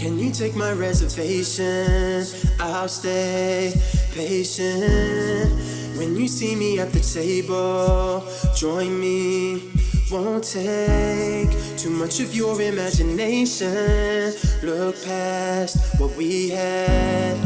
Can you take my reservation? I'll stay patient. When you see me at the table, join me. Won't take too much of your imagination. Look past what we had.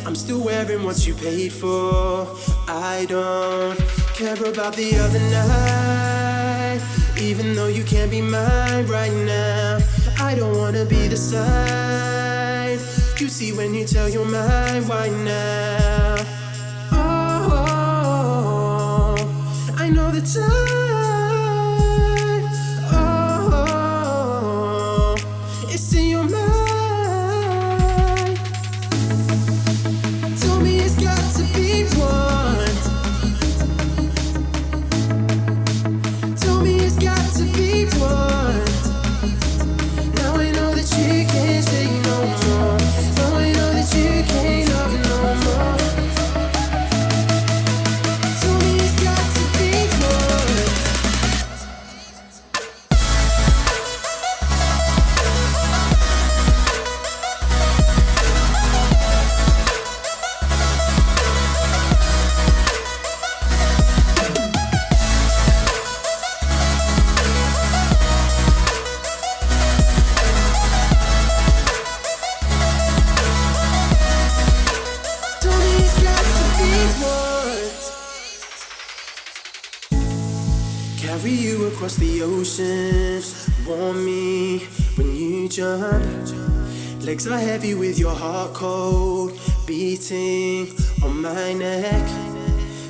I'm still wearing what you paid for. I don't care about the other night. Even though you can't be mine right now, I don't wanna be the side you see when you tell your mind right now. Oh, I know the time. Oh, it's in your mind. Told me it's got to be one. Told me it's got to be one. Now I know that you can't say no more. Now I know that you can't love no more. Told me it's got to be one. Carry you across the ocean, warm me when you jump. Legs are heavy with your heart cold, beating on my neck.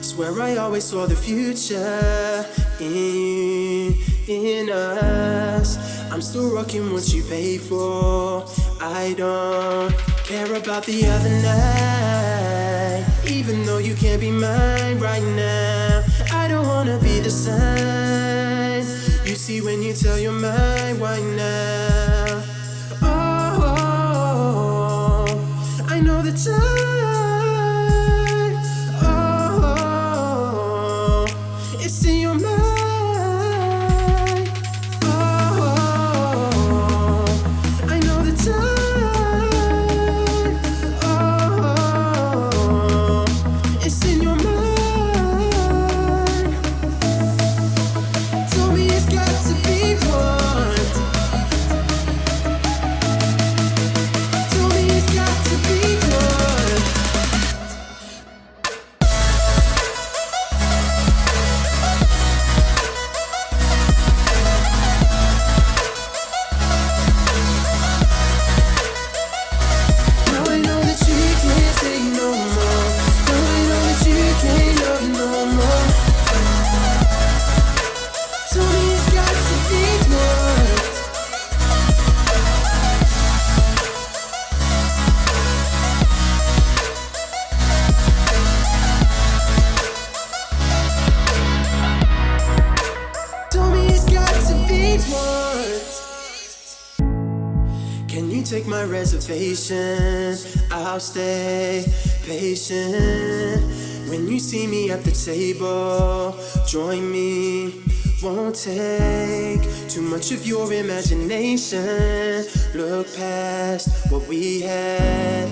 Swear I always saw the future in you, in us. I'm still rocking what you paid for. I don't care about the other night. Even though you can't be mine right now, I don't wanna be the sign you see when you tell your mind right now. Oh, I know the time. Oh, it's in your mind. Oh, I know the time. Oh, it's in your mind. Told me it's got to be one. Told me it's got to be one. Now I know that you can't say no more. Now I know that you can't love no more. Told me it's got to be one. Told me it's got to be one. Can you take my reservation? I'll stay patient. When you see me at the table, join me. Won't take too much of your imagination. Look past what we had.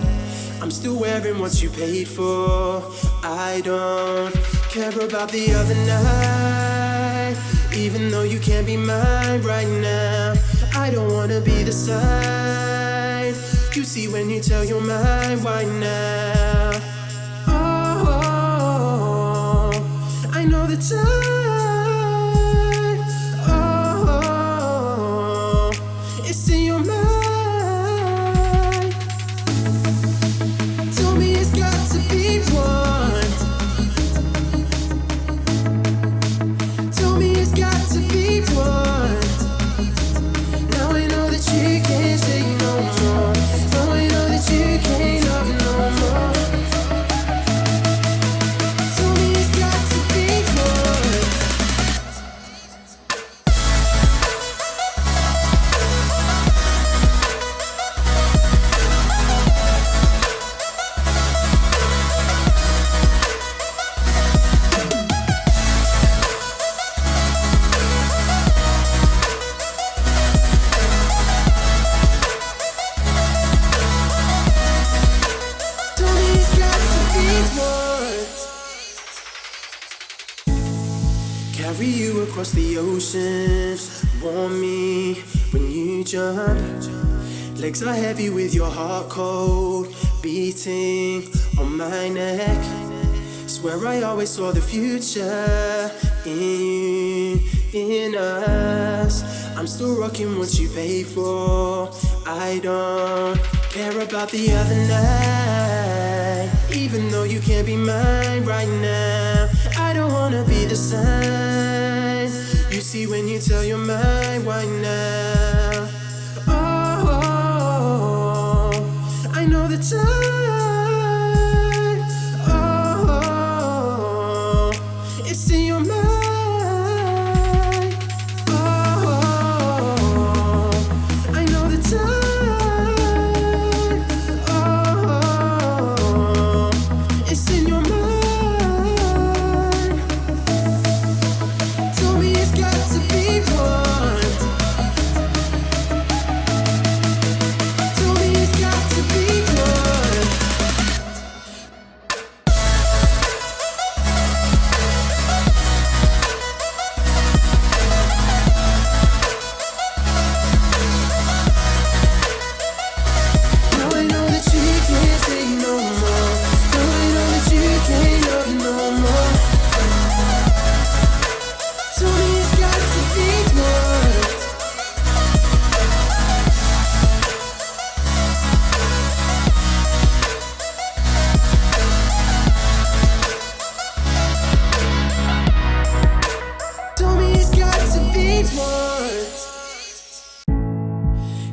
I'm still wearing what you paid for. I don't care about the other night. Even though you can't be mine right now, I don't wanna be the side you see when you tell your mind right now. Oh, I know the time. Oh, it's in your mind. Told me it's got to be one. Told me it's got to be one. Now I know that you can't say no more. Now I know that you can't love no more. Told me it's got to be one. Carry you across the ocean, warm me when you jump. Legs are heavy with your heart cold, beating on my neck. Swear I always saw the future in you, in us. I'm still rocking what you paid for. I don't care about the other night, even though you can't be mine right now. I don't wanna be the sign you see when you tell your mind why now. Oh, I know the time. Oh, it's in your mind.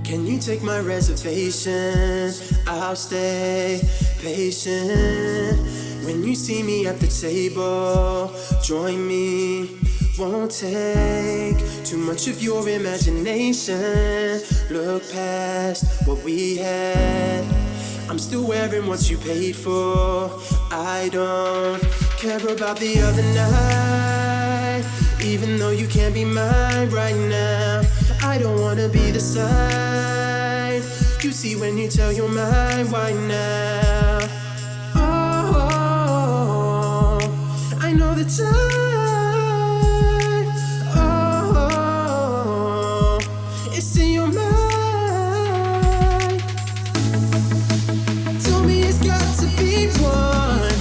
Can you take my reservation? I'll stay patient. When you see me at the table, join me. Won't take too much of your imagination. Look past what we had. I'm still wearing what you paid for. I don't care about the other night, even though you can't be mine right now. I don't wanna be the sign you see when you tell your mind why now. Oh, I know the time. Oh, it's in your mind. Told me it's got to be one.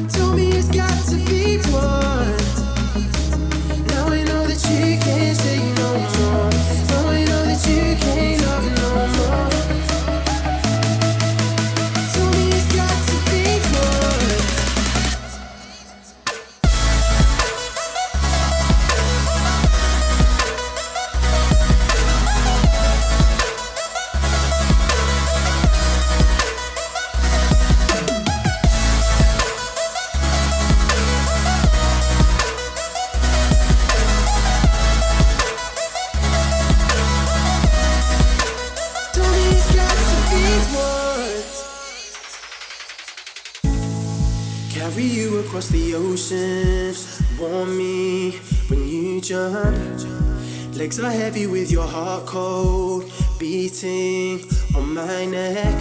Told me it's got to be one. You can't say no more. Now I know that you can't love no more. Told me it's got to be one. Carry you across the ocean, warm me when you jump. Legs are heavy with your heart cold, beating on my neck.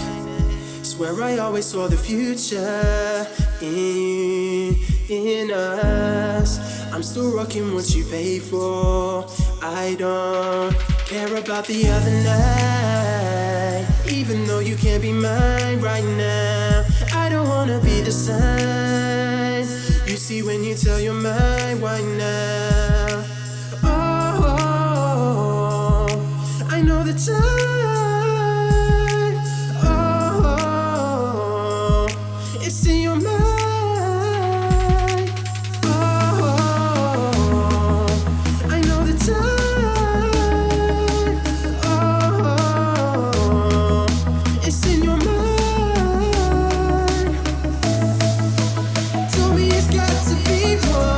Swear I always saw the future in you, in us. I'm still rocking what you paid for. I don't care about the other night, even though you can't be mine right now. I don't wanna be the sign you see when you tell your mind why now. Oh, I know the time. Oh, it's in your mind. Oh, I know the time. Oh, it's in your mind. Told me it's got to be one.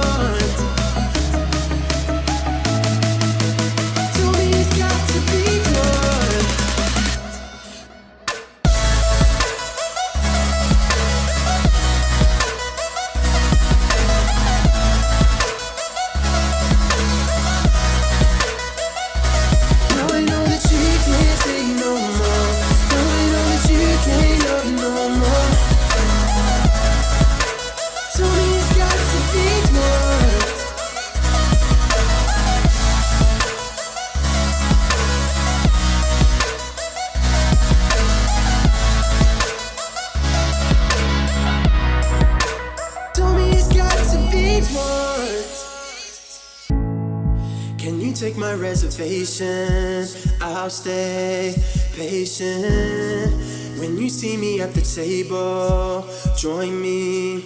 my reservation. I'll stay patient. When you see me at the table, join me.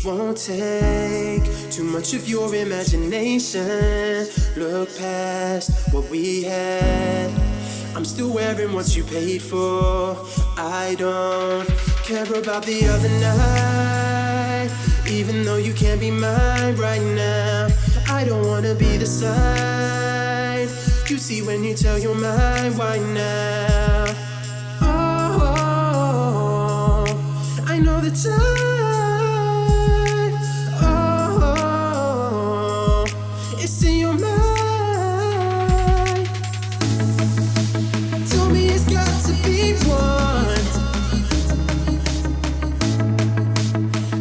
Won't take too much of your imagination. Look past what we had. I'm still wearing what you paid for. I don't care about the other night. Even though you can't be mine right now, I don't wanna be the side you see when you tell your mind right now. Oh, I know the time. Oh, it's in your mind. Told me it's got to be one.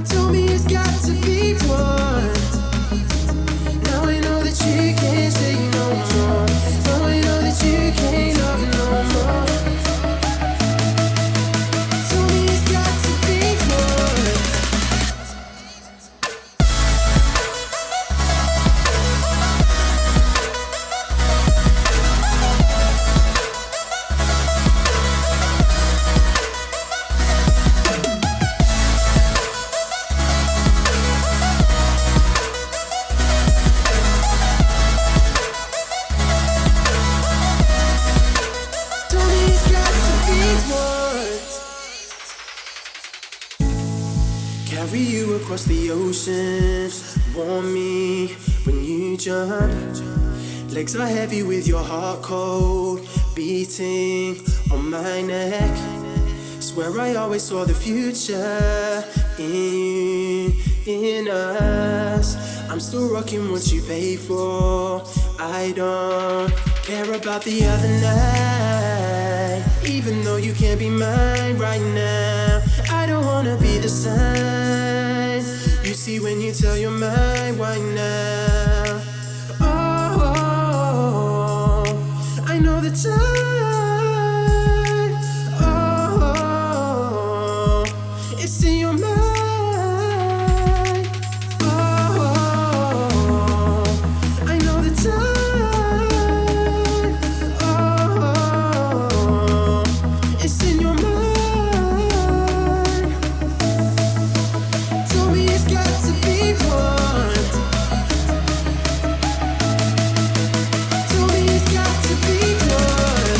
Told me it's got to be one. Now I know that you can't say no more. Now I know that you can't love no more. Told me it's got to be one. Carry you across the ocean, warm me when you jump. Legs are heavy with your heart cold, beating on my neck. Swear I always saw the future in you, in us. I'm still rocking what you paid for. I don't care about the other night. Even though you can't be mine right now, I don't wanna be the sign you see when you tell your mind right now. Oh, I know the time. Oh, it's in your mind. Oh, I know the time. Oh, it's in your mind. Told me it's got to be one. Told me it's got to be one.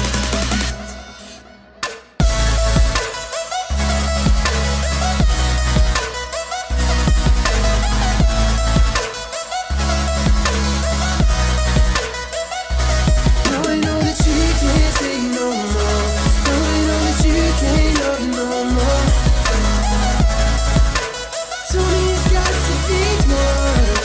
Now I know that you can't say no more. Now I know that you can't love no more. Told me it's got to be one.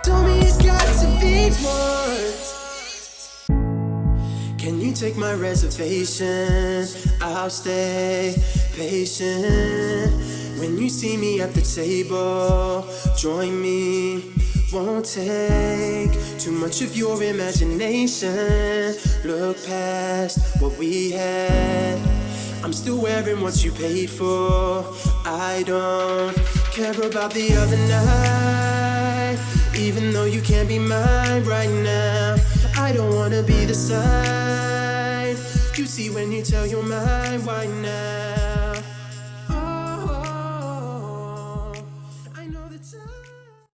Told me it's got to be one. Can you take my reservation? I'll stay patient. When you see me at the table, join me. Won't take too much of your imagination. Look past what we had. I'm still wearing what you paid for. I don't care about the other night. Even though you can't be mine right now, I don't wanna be the side you see when you tell your mind right now.